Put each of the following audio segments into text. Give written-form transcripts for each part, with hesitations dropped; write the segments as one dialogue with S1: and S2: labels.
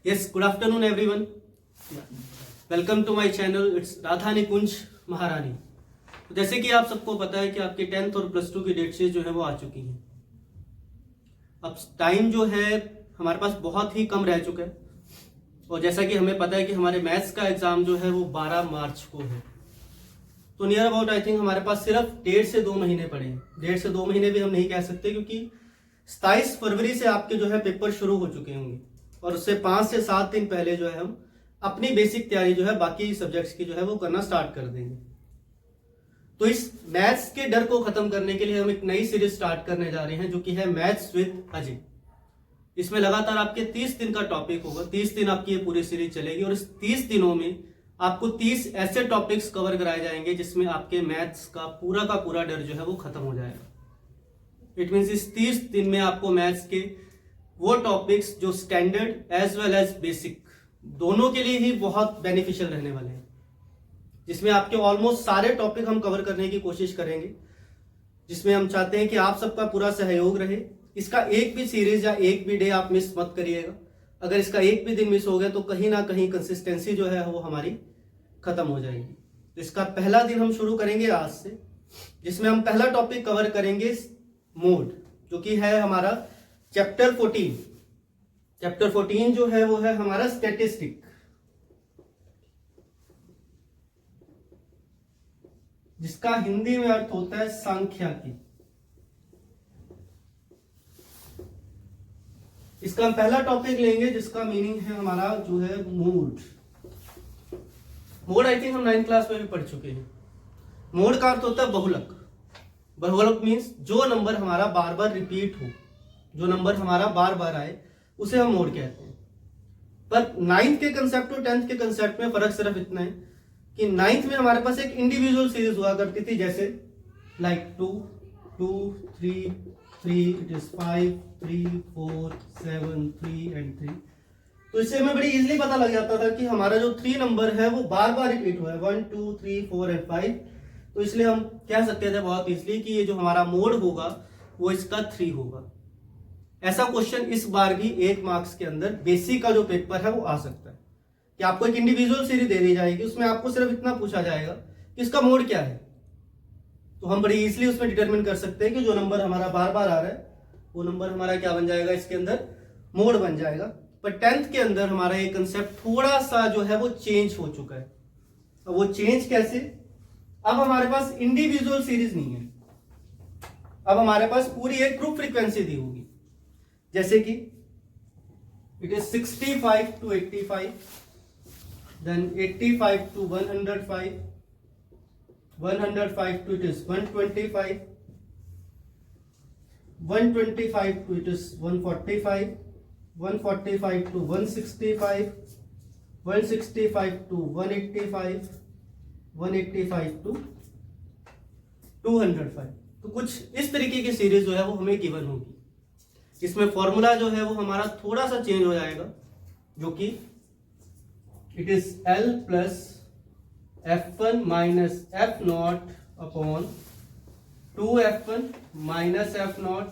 S1: Yes, good afternoon everyone. Welcome to my channel. It's Radha Nikunj Maharani. तो जैसे कि आप सबको पता है कि आपकी 10th और प्लस 2 की डेट शीट जो है वो आ चुकी है. अब टाइम जो है हमारे पास बहुत ही कम रह चुका है और जैसा कि हमें पता है कि हमारे मैथ्स का एग्जाम जो है वो 12 मार्च को है. तो नियर अबाउट आई थिंक हमारे पास सिर्फ 1.5 से 2 महीने पड़े हैं. 1.5 से 2 महीने भी हम नहीं कह सकते क्योंकि 27 फरवरी से आपके जो है पेपर शुरू हो चुके होंगे और उससे 5 से 7 दिन पहले जो है हम अपनी बेसिक तैयारी जो है बाकी सब्जेक्ट्स की जो है वो करना स्टार्ट कर देंगे. तो इस मैथ्स के डर को खत्म करने के लिए हम एक नई सीरीज स्टार्ट करने जा रहे हैं जो कि है मैथ्स विद अजय. इसमें लगातार आपके 30 दिन का टॉपिक होगा. 30 दिन आपकी ये पूरी सीरीज चलेगी और इस 30 दिनों में आपको 30 ऐसे टॉपिक्स कवर कराए जाएंगे जिसमें आपके मैथ्स का पूरा डर जो है वो खत्म हो जाएगा. इट मीन्स इस 30 दिन में आपको मैथ्स के वो टॉपिक्स जो standard as well as basic दोनों के लिए ही बहुत बेनिफिशियल रहने वाले हैं, जिसमें आपके ऑलमोस्ट सारे टॉपिक हम कवर करने की कोशिश करेंगे, जिसमें हम चाहते हैं कि आप सबका पूरा सहयोग रहे. इसका एक भी सीरीज या एक भी डे आप मिस मत करिएगा. अगर इसका एक भी दिन मिस हो गया तो कहीं ना कहीं कंसिस्टेंसी जो है वो हमारी खत्म हो जाएगी. तो इसका पहला दिन हम शुरू करेंगे आज से, जिसमें हम पहला टॉपिक कवर करेंगे मोड, जो कि है हमारा चैप्टर 14. चैप्टर 14 जो है वो है हमारा स्टैटिस्टिक, जिसका हिंदी में अर्थ होता है सांख्यिकी. इसका हम पहला टॉपिक लेंगे जिसका मीनिंग है हमारा जो है मोड. मोड आई थिंक हम 9th क्लास में भी पढ़ चुके हैं. मोड का अर्थ होता है बहुलक. बहुलक मीन्स जो नंबर हमारा बार बार रिपीट हो, जो नंबर हमारा बार बार आए उसे हम मोड कहते हैं. पर 9th के कंसेप्ट और 10th के कंसेप्ट में फर्क सिर्फ इतना है कि 9th में हमारे पास एक इंडिविजुअल सीरीज हुआ करती थी, जैसे लाइक 2 2 3 3, इट इज 5 3 4 7 3 एंड 3. तो इससे हमें बड़ी इजीली पता लग जाता था कि हमारा जो 3 नंबर है वो बार बार रिपीट हुआ है, 1 2 3 4 एंड 5. तो इसलिए हम कह सकते थे बहुत इजीली कि ये जो हमारा मोड होगा वो इसका 3 होगा. ऐसा क्वेश्चन इस बार भी 1 मार्क्स के अंदर बेसिक का जो पेपर है वो आ सकता है कि आपको एक इंडिविजुअल सीरीज दे दी जाएगी, उसमें आपको सिर्फ इतना पूछा जाएगा कि इसका मोड क्या है. तो हम बड़ी इजीली उसमें डिटरमिन कर सकते हैं कि जो नंबर हमारा बार बार आ रहा है वो नंबर हमारा क्या बन जाएगा, इसके अंदर मोड बन जाएगा. पर 10th के अंदर हमारा ये कंसेप्ट थोड़ा सा जो है वो चेंज हो चुका है. अब वो चेंज कैसे? अब हमारे पास इंडिविजुअल सीरीज नहीं है, अब हमारे पास पूरी एक ग्रुप फ्रीक्वेंसी दी होगी, जैसे कि it is 65 to 85, then 85 to 105, 105 to it is 125, 125 to it is 145, 145 to 165, 165 to 185, 185 to 205. तो कुछ इस तरीके की सीरीज जो है वो हमें गिवन होगी. इसमें फॉर्मूला जो है वो हमारा थोड़ा सा चेंज हो जाएगा, जो कि it is L plus F1 minus F0 upon 2F1 minus F0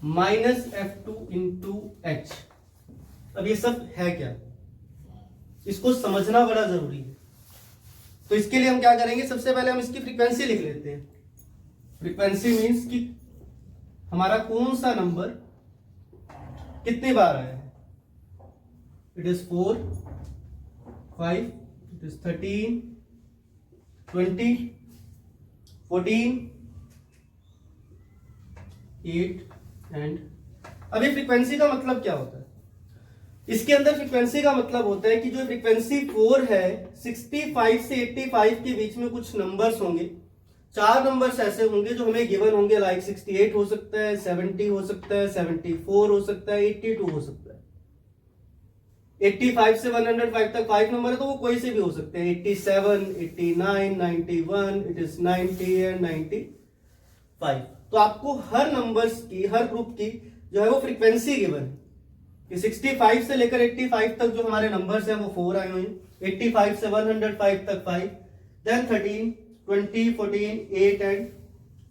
S1: minus F2 into H. अब ये सब है क्या, इसको समझना बड़ा जरूरी है. तो इसके लिए हम क्या करेंगे, सबसे पहले हम इसकी फ्रीक्वेंसी लिख लेते हैं. फ्रीक्वेंसी मीन्स कि हमारा कौन सा नंबर कितनी बार आया है. It is 4 5, it is 13 20 14 8 and. अभी फ्रीक्वेंसी का मतलब क्या होता है? इसके अंदर फ्रीक्वेंसी का मतलब होता है कि जो फ्रीक्वेंसी 4 है, 65 से 85 के बीच में कुछ नंबर्स होंगे, 4 नंबर्स ऐसे होंगे जो हमें गिवन होंगे, लाइक 68 हो सकता है, 70 हो सकता है, 74 हो सकता है, 82 हो सकता है. 85 से 105 तक 5 नंबर है तो वो कोई से भी हो सकते हैं, 87 89 91, इट इज 90 एंड 95. तो आपको हर नंबर्स की, हर ग्रुप की जो है वो फ्रीक्वेंसी गिवन है कि 65 से लेकर 85 तक जो हमारे नंबर्स हैं वो 4 आए हुए हैं, 85 से 105 तक 5, देन 13 20 14 8 एंड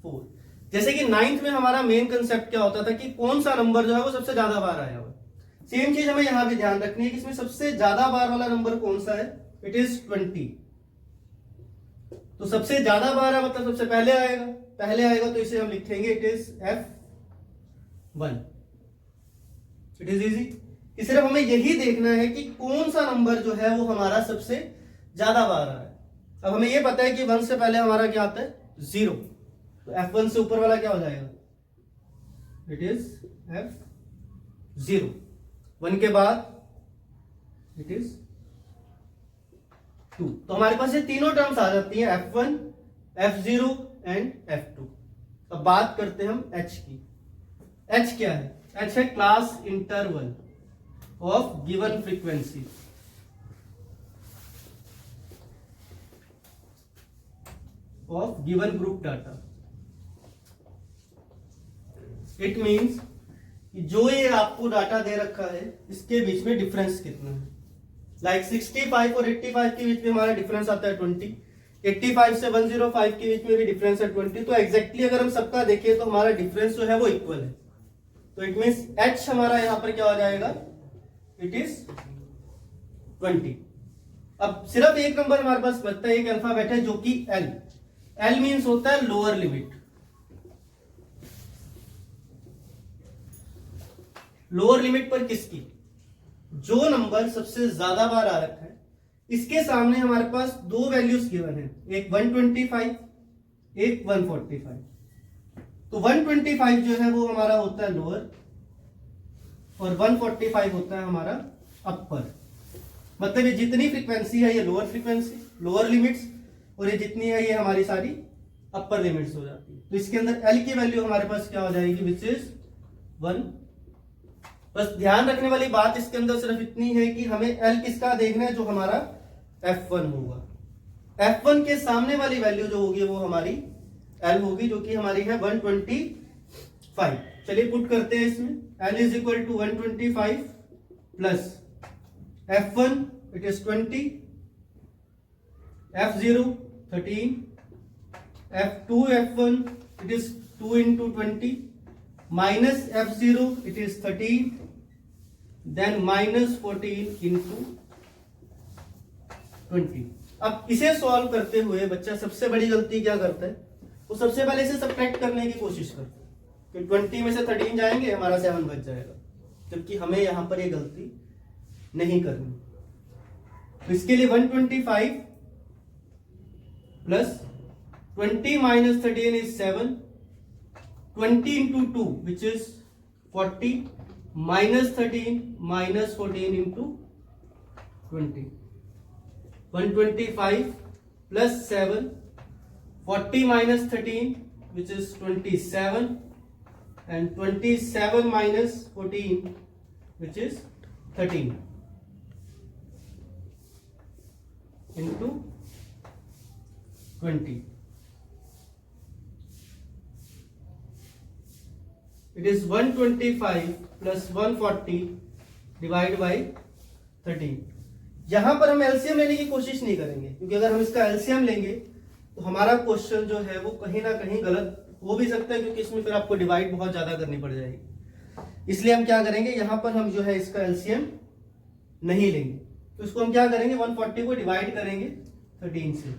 S1: 4. जैसे कि 9th में हमारा मेन कंसेप्ट क्या होता था कि कौन सा नंबर जो है वो सबसे ज्यादा बार आया हुआ है. सेम चीज हमें यहां भी ध्यान रखनी है कि इसमें सबसे ज्यादा बार वाला नंबर कौन सा है, इट इज 20। तो सबसे ज्यादा बार है मतलब सबसे पहले आएगा, तो इसे हम लिखेंगे it is F1। It is easy कि सिर्फ हमें यही देखना है कि कौन सा नंबर जो है वो हमारा सबसे ज्यादा बार आ रहा है। अब हमें ये पता है कि 1 से पहले हमारा क्या आता है, 0, तो F1 से ऊपर वाला क्या हो जाएगा, इट इज F0। 1 के बाद इट इज 2। तो हमारे पास ये तीनों टर्म्स आ जाती है, F1, F0 एंड F2। अब बात करते हैं हम H की। H क्या है, H है class interval of given frequency. Of given group data. It means कि जो ये आपको डाटा दे रखा है इसके बीच में डिफरेंस कितना है। लाइक 65 और 85 के बीच में हमारा डिफरेंस आता है 20, 85 से 105 के बीच में भी डिफरेंस है 20। तो एग्जैक्टली अगर हम सबका देखें तो हमारा डिफरेंस जो है वो इक्वल है। तो इट मीन्स H हमारा यहां पर क्या हो जाएगा, इट इज 20। अब सिर्फ एक नंबर हमारे पास बचता है, एक अल्फाबेट है जो कि L मीन्स होता है लोअर लिमिट। लोअर लिमिट पर किसकी, जो नंबर सबसे ज्यादा बार आ रखा है इसके सामने हमारे पास दो वैल्यूज गिवन है, एक 125, एक 145। तो 125 जो है वो हमारा होता है लोअर और 145 होता है हमारा अपर। मतलब ये जितनी फ्रीक्वेंसी है ये लोअर फ्रीक्वेंसी, लोअर लिमिट्स, और ये जितनी है ये हमारी सारी अपर लिमिट्स हो जाती है। तो इसके अंदर L की वैल्यू हमारे पास क्या हो जाएगी, विच इज 1। बस ध्यान रखने वाली बात इसके अंदर सिर्फ इतनी है कि हमें L किसका देखना है, जो हमारा F1 होगा। F1 के सामने वाली वैल्यू जो होगी वो हमारी L होगी, जो कि हमारी है 125। चलिए पुट करते हैं इसमें, L is equal to 125 plus F1 it is 20, F0 13, F2 F1 it is 2 into 20 minus F0 it is 13, then minus 14 into 20। अब इसे सॉल्व करते हुए बच्चा सबसे बड़ी गलती क्या करता है, वो सबसे पहले इसे सब्ट्रैक्ट करने की कोशिश करता है कि 20 में से 13 जाएंगे हमारा 7 बच जाएगा, जबकि हमें यहां पर ये गलती नहीं करनी। तो इसके लिए 125 plus 20 minus 13 is 7, 20 into 2 which is 40 minus 13 minus 14 into 20, 125 plus 7, 40 minus 13 which is 27, and 27 minus 14 which is 13 into 20. It is 125 plus 140 divided by 13। यहां पर हम एलसीएम लेने की कोशिश नहीं करेंगे, क्योंकि अगर हम इसका एलसीएम लेंगे तो हमारा क्वेश्चन जो है वो कहीं ना कहीं गलत हो भी सकता है, क्योंकि इसमें फिर आपको डिवाइड बहुत ज्यादा करनी पड़ जाएगी। इसलिए हम क्या करेंगे, यहां पर हम जो है इसका एलसीएम नहीं लेंगे। तो इसको हम क्या करेंगे, 140 को डिवाइड करेंगे 13 से।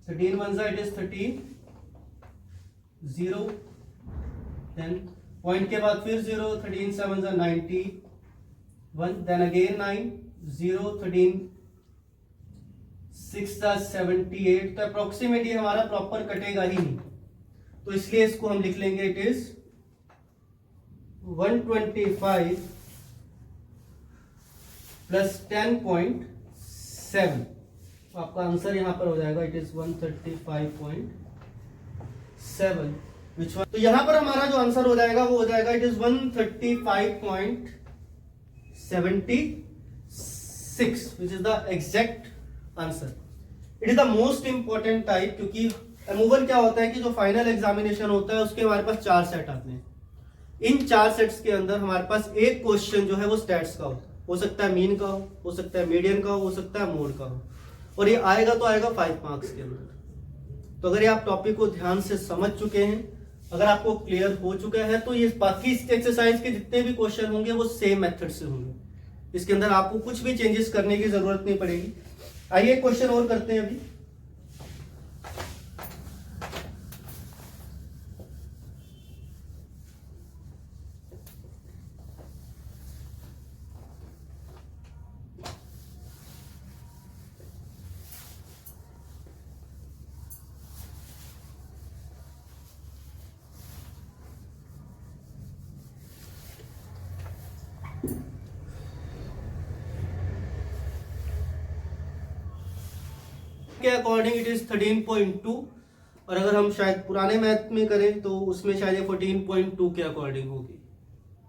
S1: 13 1 इट इज 13, 0, देन पॉइंट के बाद फिर 0, 13 7 91, देन अगेन 9, 0, 13 6 78। तो अप्रोक्सीमेटली हमारा प्रॉपर कटेगा ही नहीं, तो इसलिए इसको हम लिख लेंगे इट इज 125 प्लस 10.7। तो आपका आंसर यहां पर हो जाएगा इट इज 135.7। तो यहां पर हमारा जो आंसर हो जाएगा वो हो जाएगा it is 135.76 which is the exact answer. It is the most important type, क्योंकि अमूमन क्या होता है कि जो फाइनल एग्जामिनेशन होता है उसके हमारे पास 4 सेट आते हैं। इन 4 सेट्स के अंदर हमारे पास एक क्वेश्चन जो है वो स्टैट्स का हो सकता है मीन का हो सकता है मीडियन का हो सकता है मोड का हो, और ये आएगा तो आएगा 5 मार्क्स के अंदर। तो अगर ये आप टॉपिक को ध्यान से समझ चुके हैं अगर आपको क्लियर हो चुका है तो ये बाकी इस एक्सरसाइज के जितने भी क्वेश्चन होंगे वो सेम मेथड से होंगे, इसके अंदर आपको कुछ भी चेंजेस करने की जरूरत नहीं पड़ेगी। आइए क्वेश्चन और करते हैं अभी। के अकॉर्डिंग इट इज 13.2 और अगर हम शायद पुराने मैथ में करें तो उसमें शायद ये 14.2 के अकॉर्डिंग होगी,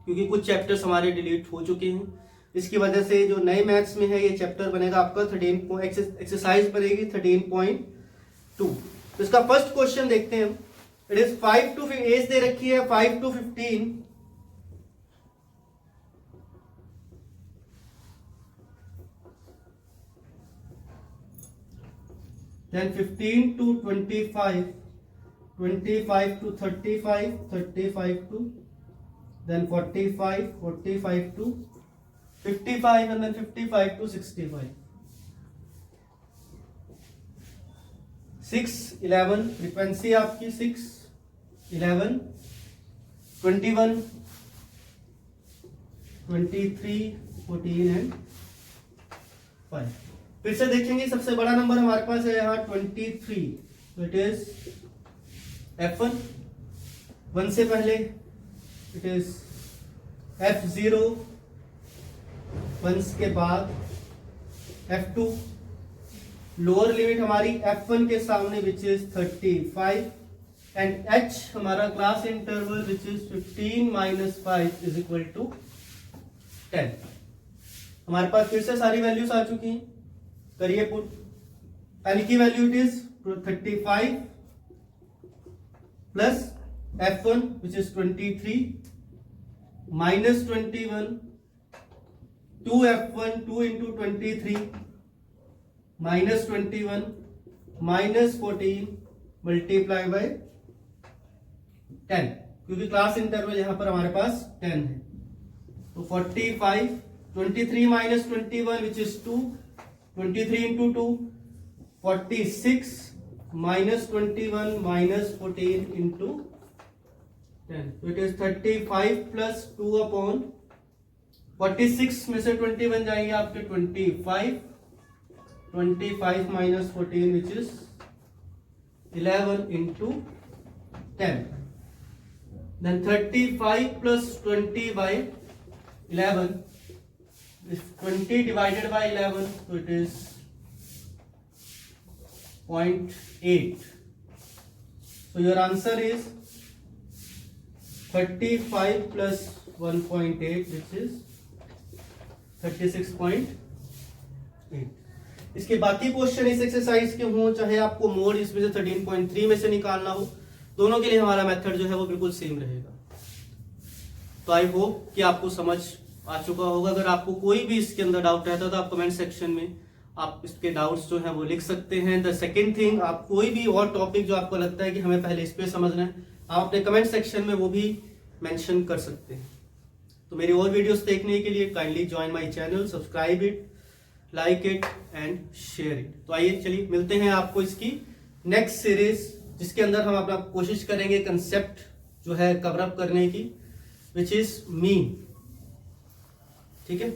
S1: क्योंकि कुछ चैप्टर्स हमारे डिलीट हो चुके हैं। इसकी वजह से जो नए मैथ्स में है ये चैप्टर बनेगा आपका 13 एक्सरसाइज बनेगी 13.2। तो इसका फर्स्ट क्वेश्चन देखते हैं हम। इट इज 5 to एज दे रखी है 5 to 15, then 15 to 25, 25 to 35, 35 to then 45, 45 to 55 and then 55 to 65, 6, 11 frequency आपकी 6, 11, 21, 23, 14 एंड 5। फिर से देखेंगे सबसे बड़ा नंबर हमारे पास है यहाँ 23, तो इट इज F1, 1 से पहले इट इज F0, 1 के बाद F2, लोअर लिमिट हमारी F1 के सामने विच इज 35 एंड H हमारा class interval which is 15 - 5 is equal to 10। हमारे पास फिर से सारी वैल्यूज आ चुकी हैं, करिए पुट। एन की value it is 35 plus F1 which is 23 minus 21, 2F1 2 into 23 minus 21 minus 14 multiply by 10, क्योंकि क्लास इंटरवल यहां पर हमारे पास 10 है। तो 45, 23 minus 21 which is 2, 23 into 2, 46 minus 21 minus 14 into 10. So it is 35 plus 2 upon 46 में से 21 जाएंगे आपके 25, 25 minus 14 which is 11 into 10. Then 35 plus 20 by 11. If 20 divided by 11, so it is 0.8. So your answer is 35 plus 1.8 which is 36.8। इसके बाकी question इस exercise के हों, चाहे आपको मोड इसमें से 13.3 में से निकालना हो, दोनों के लिए हमारा मेथड जो है वो बिल्कुल सेम रहेगा। तो आई होप कि आपको समझ आ चुका होगा। अगर आपको कोई भी इसके अंदर डाउट रहता है तो आप कमेंट सेक्शन में आप इसके डाउट्स जो हैं वो लिख सकते हैं। द सेकंड थिंग, आप कोई भी और टॉपिक जो आपको लगता है कि हमें पहले इस पे समझना है, आप अपने कमेंट सेक्शन में वो भी मेंशन कर सकते हैं। तो मेरी और वीडियोस देखने के लिए kindly join my channel, subscribe it, like it and share it. तो आइए चलिए मिलते हैं आपको इसकी नेक्स्ट सीरीज, जिसके अंदर हम अपना कोशिश करेंगे कंसेप्ट जो है कवर अप करने की, विच इज मीन। ठीक है।